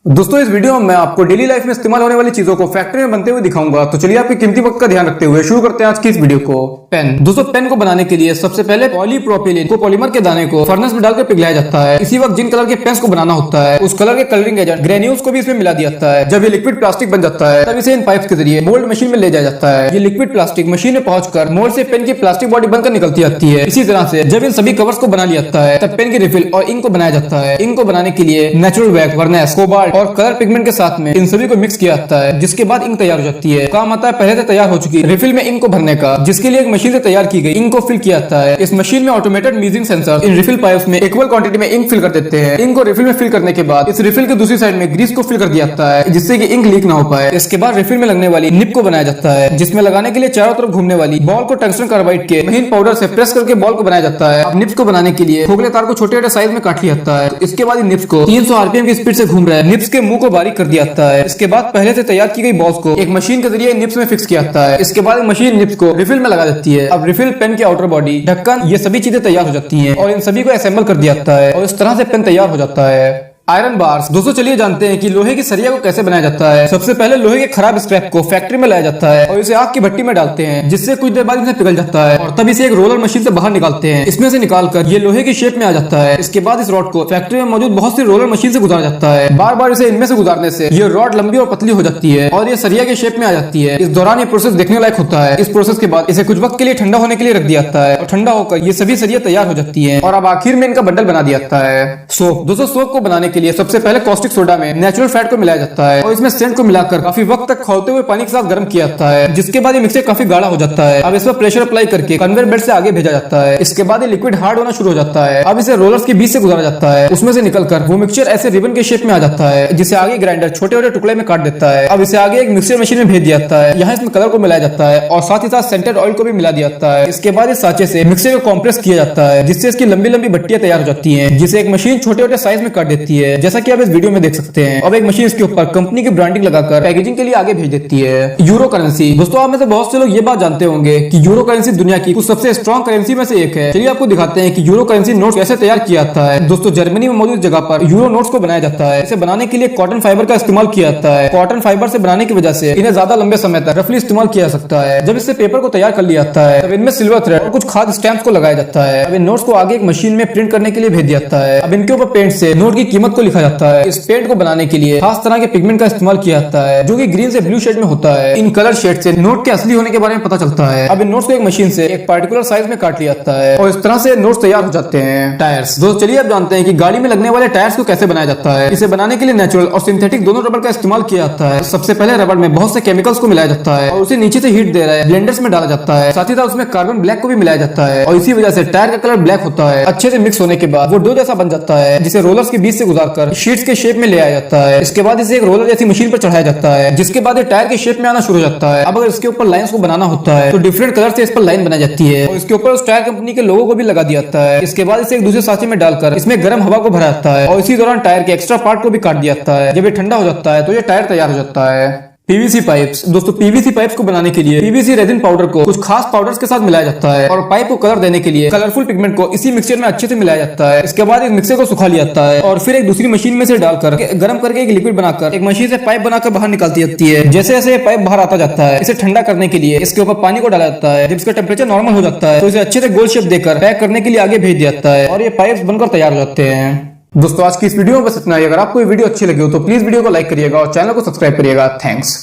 दोस्तों इस वीडियो में मैं आपको डेली लाइफ में इस्तेमाल होने वाली चीजों को फैक्ट्री में बनते हुए दिखाऊंगा। तो चलिए आपके कीमती वक्त का ध्यान रखते हुए शुरू करते हैं आज की इस वीडियो को। पेन। दोस्तों पेन को बनाने के लिए सबसे पहले पॉलीप्रोपिलीन को पॉलीमर के दाने को फर्नेस में डालकर पिघलाया जाता है। इसी वक्त जिन कलर के पेन्स को बनाना होता है उस कलर के कलरिंग एजेंट ग्रेन्यूल्स को भी इसमें मिला दिया जाता है। जब ये लिक्विड प्लास्टिक बन जाता है तब इसे इन पाइप्स के जरिए मोल्ड मशीन में ले जाया जाता है। ये लिक्विड प्लास्टिक मशीन में पहुंचकर मोल्ड से पेन की प्लास्टिक बॉडी बनकर निकलती आती है। इसी तरह से जब इन सभी कवर्स को बना लिया जाता है तब पेन की रिफिल और इंक को बनाया जाता है। इंक को बनाने के लिए नेचुरल वैक्स, वर्नेस, कोबाल्ट और कलर पिगमेंट के साथ में इन सभी को मिक्स किया जाता है, जिसके बाद इंक तैयार हो जाती है। काम आता है पहले से तैयार हो चुकी रिफिल में इंक को भरने का, जिसके लिए एक मशीन से तैयार की गई इंक को फिल किया जाता है। इस मशीन में ऑटोमेटेड मीजिंग सेंसर इन रिफिल पाइप्स में इक्वल क्वांटिटी में इंक फिल कर देते हैं। इंक को रिफिल में फिल करने के बाद इस रिफिल की दूसरी साइड में ग्रीस को फिल कर दिया जाता है, जिससे कि इंक लीक ना हो पाए। इसके बाद रिफिल में लगने वाली निप को बनाया जाता है, जिसमें लगाने के लिए चारों तरफ घूमने वाली बॉल को टंगस्टन कार्बाइड के महीन पाउडर से प्रेस करके बॉल को बनाया जाता है। अब निप्स को बनाने के लिए खोखले तार को छोटे छोटे साइज में काट लिया जाता है। इसके बाद निप्स को 300 आरपीएम की स्पीड से घूम रहा है। निप्स के मुंह को बारीक कर दिया जाता है। इसके बाद पहले से तैयार की गई बॉल्स को एक मशीन के जरिए निप्स में फिक्स किया जाता है। इसके बाद मशीन निप्स को रिफिल में लगा देती है। अब रिफिल, पेन की आउटर बॉडी, ढक्कन, ये सभी चीजें तैयार हो जाती हैं और इन सभी को असेंबल कर दिया जाता है और इस तरह से पेन तैयार हो जाता है। Iron bars. दोस्तों चलिए जानते हैं कि लोहे की सरिया को कैसे बनाया जाता है। सबसे पहले लोहे के खराब स्क्रैप को फैक्ट्री में लाया जाता है और इसे आग की भट्टी में डालते हैं, जिससे कुछ देर बाद इसे पिघल जाता है और तब इसे एक रोलर मशीन से बाहर निकालते हैं। इसमें से निकालकर ये लोहे की शेप में आ जाता है। इसके बाद इस रॉड को फैक्ट्री में मौजूद बहुत सी रोलर मशीन से गुजारा जाता है। बार बार इसे इनमें से गुजारने से ये रॉड लंबी और पतली हो जाती है और ये सरिया के शेप में आ जाती है। इस दौरान ये प्रोसेस देखने लायक होता है। इस प्रोसेस के बाद इसे कुछ वक्त के लिए ठंडा होने के लिए रख दिया जाता है और ठंडा होकर ये सभी सरिया तैयार हो जाती है और अब आखिर में इनका बंडल बना दिया जाता है। सोप। दोस्तों सोप को बनाने के लिए सबसे पहले कास्टिक सोडा में नेचुरल फैट को मिलाया जाता है और इसमें सेंट को मिलाकर काफी वक्त तक खौलते हुए पानी के साथ गर्म किया जाता है, जिसके बाद ये मिक्सचर काफी गाढ़ा हो जाता है। अब इस पर प्रेशर अप्लाई करके कन्वेयर बेल्ट से आगे भेजा जाता है। इसके बाद ये लिक्विड हार्ड होना शुरू हो जाता है। अब इसे रोलर्स के बीच से गुजारा जाता है। उसमें से निकलकर वो मिक्सचर ऐसे रिबन के शेप में आ जाता है, जिसे आगे ग्राइंडर छोटे छोटे टुकड़े में काट देता है। अब इसे आगे एक मिक्सचर मशीन में भेज दिया जाता है। यहाँ इसमें कलर को मिलाया जाता है और साथ ही साथ सेंटेड ऑयल को भी मिला दिया जाता है। इसके बाद इस साँचे से मिक्सचर को कॉम्प्रेस किया जाता है, जिससे इसकी लंबी लंबी भट्टियां तैयार हो जाती है, जिसे एक मशीन छोटे छोटे साइज में काट देती है, जैसा कि आप इस वीडियो में देख सकते हैं। अब एक मशीन इसके ऊपर कंपनी की ब्रांडिंग लगाकर पैकेजिंग के लिए आगे भेज देती है। Euro currency. दोस्तों आप में से बहुत से लोग ये बात जानते होंगे कि यूरो करेंसी दुनिया की कुछ सबसे स्ट्रॉन्ग करेंसी में से एक है। चलिए आपको दिखाते हैं कि यूरो करेंसी नोट्स कैसे तैयार किया जाता है। दोस्तों जर्मनी में मौजूद जगह पर यूरो नोट्स को बनाया जाता है। इसे बनाने के लिए कॉटन फाइबर का इस्तेमाल किया जाता है। कॉटन फाइबर से बनाने की वजह से इन्हें ज्यादा लंबे समय तक रफली इस्तेमाल किया जा सकता है। जब इससे पेपर को तैयार कर लिया जाता है तब इनमें सिल्वर थ्रेड और कुछ खाद स्टैम्प्स को लगाया जाता है। अब इन नोट्स को आगे एक मशीन में प्रिंट करने के लिए भेज दिया जाता है। अब इनके ऊपर पेंट से नोट की कीमत को लिखा जाता है। इस पेंट को बनाने के लिए खास तरह के पिगमेंट का इस्तेमाल किया जाता है, जो कि ग्रीन से ब्लू शेड में होता है। इन कलर शेड से नोट के असली होने के बारे में पता चलता है। अब इन नोट्स को एक मशीन से एक पार्टिकुलर साइज में काट लिया जाता है और इस तरह से नोट्स तैयार हो जाते हैं। टायर्स। दोस्तों चलिए आप जानते हैं कि गाड़ी में लगने वाले टायर्स को कैसे बनाया जाता है। इसे बनाने के लिए नेचुरल और सिंथेटिक दोनों रबर का इस्तेमाल किया जाता है। सबसे पहले रबर में बहुत से केमिकल्स को मिलाया जाता है और उसे नीचे से हीट दे रहा है ब्लेंडर्स में डाला जाता है। साथ ही साथ उसमें कार्बन ब्लैक को भी मिलाया जाता है और इसी वजह से टायर का कलर ब्लैक होता है। अच्छे से मिक्स होने के बाद वो डो जैसा बन जाता है, जिसे रोलर्स के बीच से गुजारकर शीट्स के शेप में ले आया जाता है। इसके बाद इसे एक रोलर जैसी मशीन पर चढ़ाया जाता है, जिसके बाद ये टायर के शेप में आना शुरू हो जाता है। अब अगर इसके ऊपर लाइंस को बनाना होता है तो डिफरेंट कलर से इस पर लाइन बनाई जाती है और इसके ऊपर उस टायर कंपनी के लोगो को भी लगा दिया जाता है। इसके बाद इसे एक दूसरे सांचे में डालकर इसमें गर्म हवा को भरा जाता है और इसी दौरान टायर के एक्स्ट्रा पार्ट को भी काट दिया जाता है। जब ये ठंडा हो जाता है तो ये टायर तैयार हो जाता है। PVC pipes. दोस्तों पीवीसी पाइप्स को बनाने के लिए पीवीसी रेजिन पाउडर को कुछ खास पाउडर्स के साथ मिलाया जाता है और पाइप को कलर देने के लिए कलरफुल पिगमेंट को इसी मिक्सचर में अच्छे से मिलाया जाता है। इसके बाद एक मिक्सर को सुखा लिया जाता है और फिर एक दूसरी मशीन में से डालकर गर्म करके एक लिक्विड बनाकर एक मशीन से पाइप बनाकर बाहर निकालती जाती है। जैसे जैसे पाइप बाहर आता जाता है इसे ठंडा करने के लिए इसके ऊपर पानी को डाला जाता है। जब इसका टेम्परेचर नॉर्मल हो जाता है तो इसे अच्छे से गोल शेप देकर पैक करने के लिए आगे भेज दिया जाता है और ये पाइप्स बनकर तैयार हो जाते हैं। दोस्तों आज की इस वीडियो में बस इतना ही। अगर आपको ये वीडियो अच्छी लगी हो तो प्लीज वीडियो को लाइक करिएगा और चैनल को सब्सक्राइब करिएगा। थैंक्स।